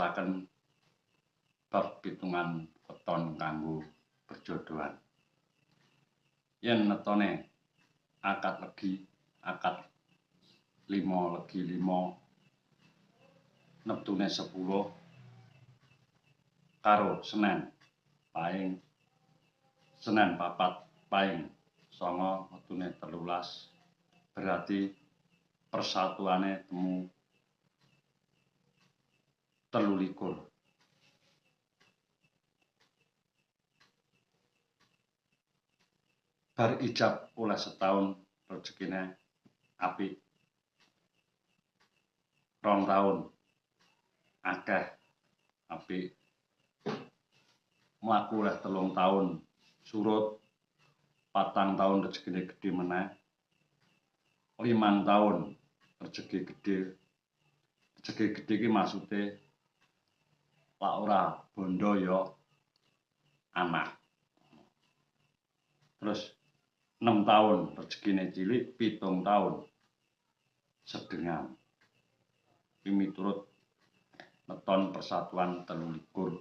akan perhitungan weton kanggo perjodohan. Yen netone akad legi, akad 5 legi 5 neptune 10 karo Senen paing Senen 4 paing 9 neptune 13 berarti persatuane temu 23. Bar ijab oleh setahun rezekine apik. 2 tahun akeh apik. Mlaku oleh 3 tahun surut. 4 tahun rezekine gedhe meneh. 5 tahun rezeki gedhe. Rezeki gedhe iki maksude lak ora bondo ya anak. Terus 6 tahun rezekine cilik, 7 tahun sedengan. Ini miturut weton persatuan 23.